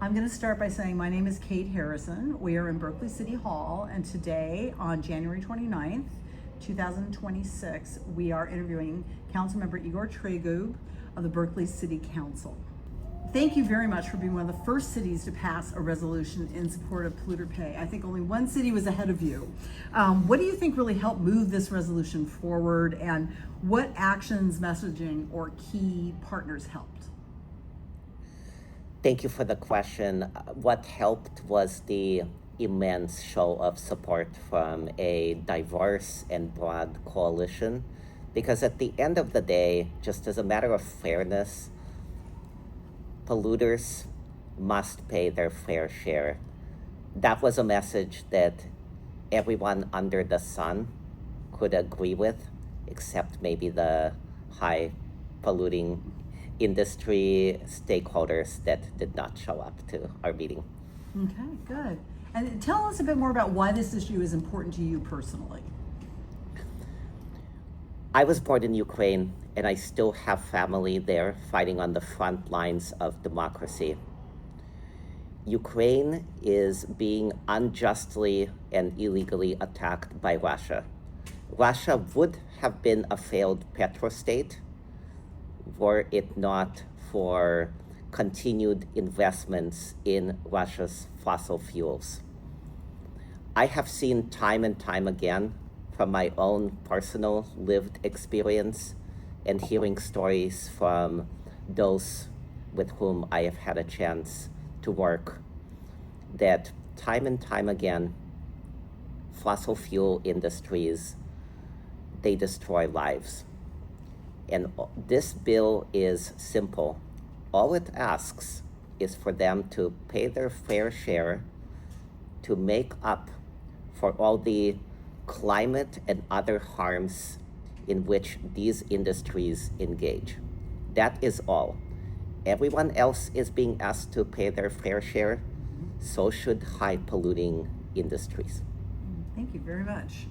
I'm going to start by saying my name is Kate Harrison. We are in Berkeley City Hall, and today on January 29th, 2026, we are interviewing Councilmember Igor Tregub of the Berkeley City Council. Thank you very much for being one of the first cities to pass a resolution in support of polluter pay. I think only one city was ahead of you. What do you think really helped move this resolution forward, and what actions, messaging, or key partners helped? Thank you for the question. What helped was the immense show of support from a diverse and broad coalition, because at the end of the day, just as a matter of fairness, polluters must pay their fair share. That was a message that everyone under the sun could agree with, except maybe the high polluting industry stakeholders that did not show up to our meeting. Okay, good. And tell us a bit more about why this issue is important to you personally. I was born in Ukraine, and I still have family there fighting on the front lines of democracy. Ukraine is being unjustly and illegally attacked by Russia. Russia would have been a failed petrostate were it not for continued investments in Russia's fossil fuels. I have seen time and time again from my own personal lived experience and hearing stories from those with whom I have had a chance to work, that time and time again, fossil fuel industries, they destroy lives. And this bill is simple. All it asks is for them to pay their fair share to make up for all the climate and other harms in which these industries engage. That is all. Everyone else is being asked to pay their fair share, so should high polluting industries. Thank you very much.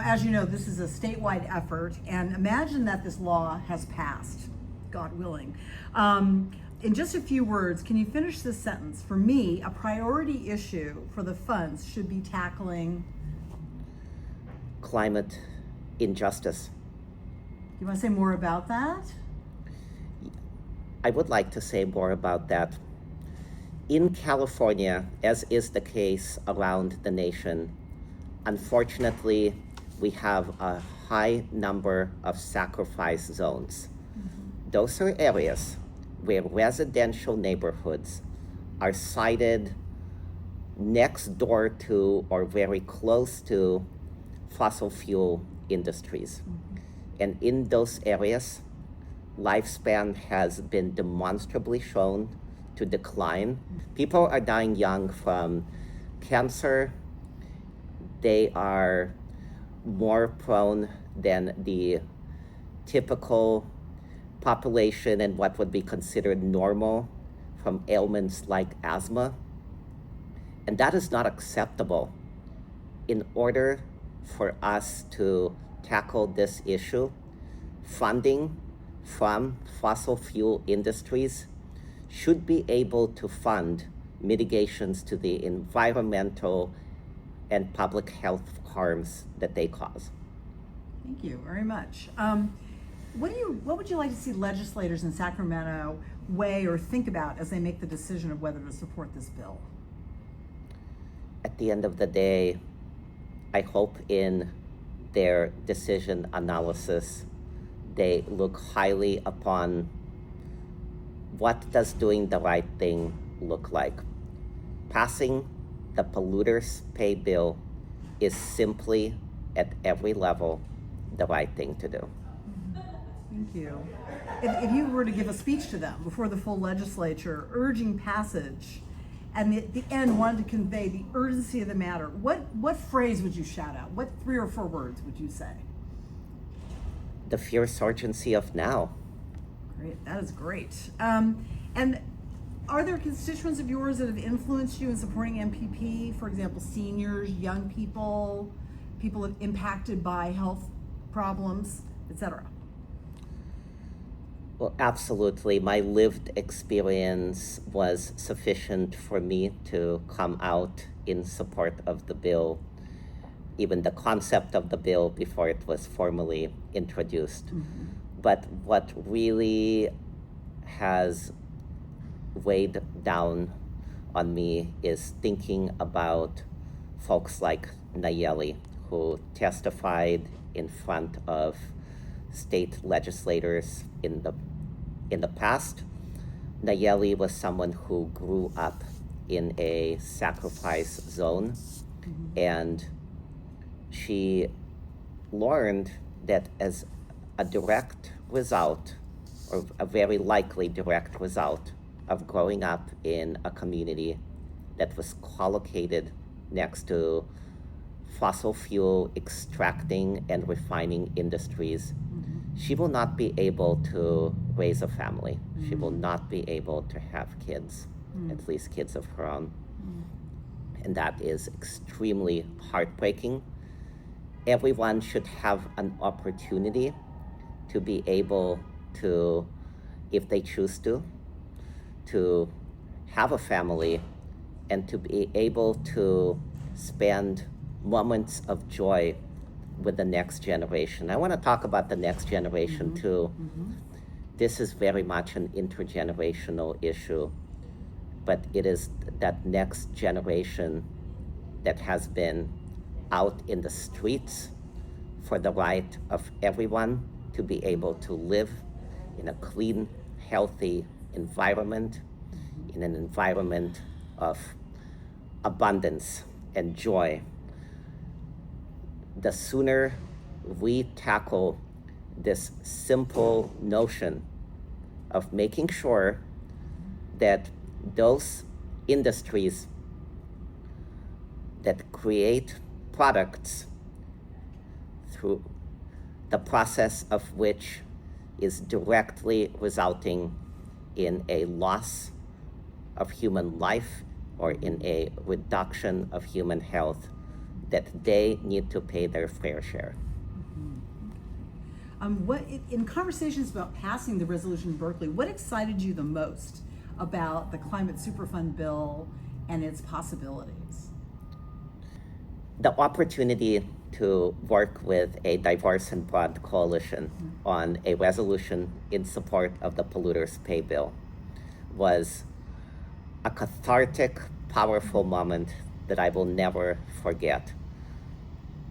As you know, this is a statewide effort, and imagine that this law has passed, God willing. In just a few words, can you finish this sentence? For me, a priority issue for the funds should be tackling climate injustice. You want to say more about that? I would like to say more about that. In California, as is the case around the nation, unfortunately, we have a high number of sacrifice zones. Those are areas where residential neighborhoods are sited next door to or very close to fossil fuel industries. And in those areas, lifespan has been demonstrably shown to decline. People are dying young from cancer. They are more prone than the typical population and what would be considered normal from ailments like asthma. And that is not acceptable. In order for us to tackle this issue, funding from fossil fuel industries should be able to fund mitigations to the environmental and public health harms that they cause. Thank you very much. What would you like to see legislators in Sacramento weigh or think about as they make the decision of whether to support this bill? At the end of the day, I hope in their decision analysis, they look highly upon what does doing the right thing look like. Passing the polluters pay bill is simply at every level the right thing to do. Thank you. If you were to give a speech to them before the full legislature urging passage, and at the end wanted to convey the urgency of the matter, what phrase would you shout out? What 3 or 4 words would you say? The fierce urgency of now. Great, that is great. And are there constituents of yours that have influenced you in supporting MPP? For example, seniors, young people, people impacted by health problems, etc. Well, absolutely. My lived experience was sufficient for me to come out in support of the bill, even the concept of the bill before it was formally introduced. But what really has weighed down on me is thinking about folks like Nayeli, who testified in front of state legislators in the past. Nayeli was someone who grew up in a sacrifice zone, and she learned that as a direct result, or a very likely direct result, of growing up in a community that was collocated next to fossil fuel extracting and refining industries, she will not be able to raise a family. She will not be able to have kids, at least kids of her own. And that is extremely heartbreaking. Everyone should have an opportunity to be able to, if they choose to have a family and to be able to spend moments of joy with the next generation. I want to talk about the next generation too. This is very much an intergenerational issue, but it is that next generation that has been out in the streets for the right of everyone to be able to live in a clean, healthy environment, in an environment of abundance and joy. The sooner we tackle this simple notion of making sure that those industries that create products through the process of which is directly resulting in a loss of human life or in a reduction of human health, that they need to pay their fair share. In conversations about passing the resolution in Berkeley, what excited you the most about the Climate Superfund bill and its possibilities? The opportunity to work with a diverse and broad coalition on a resolution in support of the Polluters pay bill was a cathartic, powerful moment that I will never forget.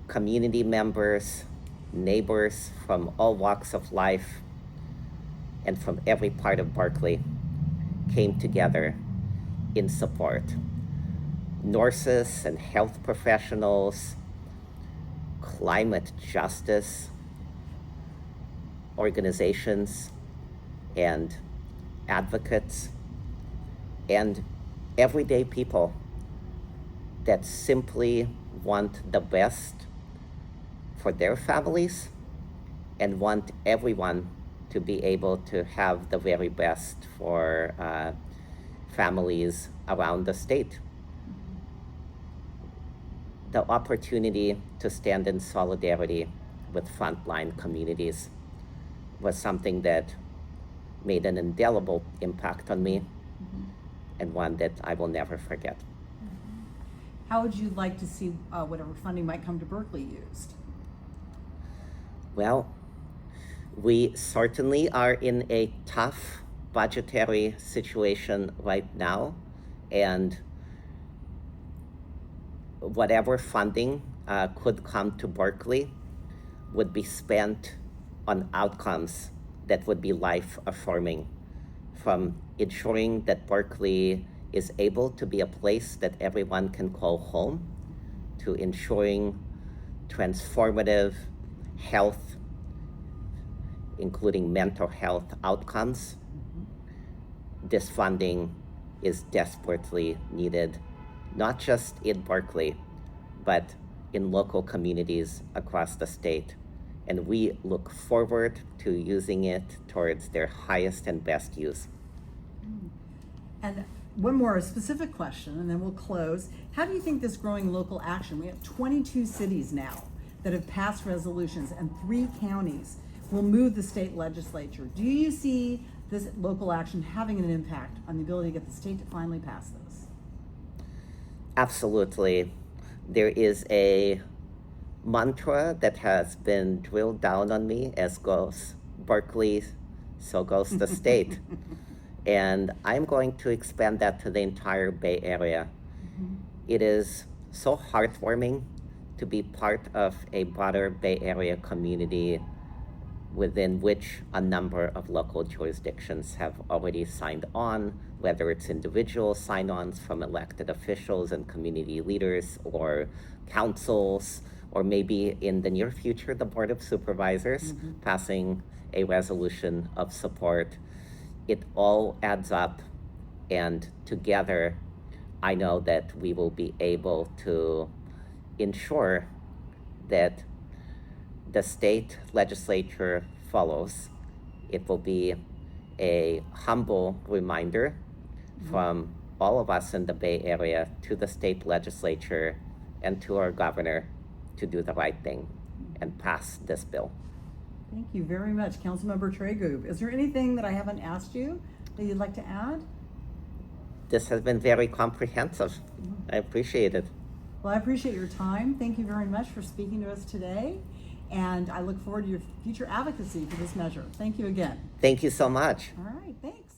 Community members, neighbors from all walks of life and from every part of Berkeley came together in support. Nurses and health professionals, climate justice organizations and advocates, and everyday people that simply want the best for their families and want everyone to be able to have the very best for families around the state. The opportunity to stand in solidarity with frontline communities was something that made an indelible impact on me, and one that I will never forget. How would you like to see whatever funding might come to Berkeley used? Well, we certainly are in a tough budgetary situation right now, and whatever funding could come to Berkeley would be spent on outcomes that would be life-affirming, from ensuring that Berkeley is able to be a place that everyone can call home, to ensuring transformative health, including mental health outcomes. This funding is desperately needed, not just in Berkeley, but in local communities across the state. And we look forward to using it towards their highest and best use. And one more specific question, and then we'll close. How do you think this growing local action, we have 22 cities now that have passed resolutions and 3 counties will move the state legislature. Do you see this local action having an impact on the ability to get the state to finally pass this? Absolutely. There is a mantra that has been drilled down on me: as goes Berkeley, so goes the state. And I'm going to expand that to the entire Bay Area. It is so heartwarming to be part of a broader Bay Area community within which a number of local jurisdictions have already signed on, whether it's individual sign-ons from elected officials and community leaders or councils, or maybe in the near future, the Board of Supervisors passing a resolution of support. It all adds up, and together, I know that we will be able to ensure that the state legislature follows. It will be a humble reminder from all of us in the Bay Area to the state legislature and to our governor to do the right thing and pass this bill. Thank you very much, Councilmember Tregub. Is there anything that I haven't asked you that you'd like to add? This has been very comprehensive. I appreciate it. Well, I appreciate your time. Thank you very much for speaking to us today. And I look forward to your future advocacy for this measure. Thank you again. Thank you so much. All right, thanks.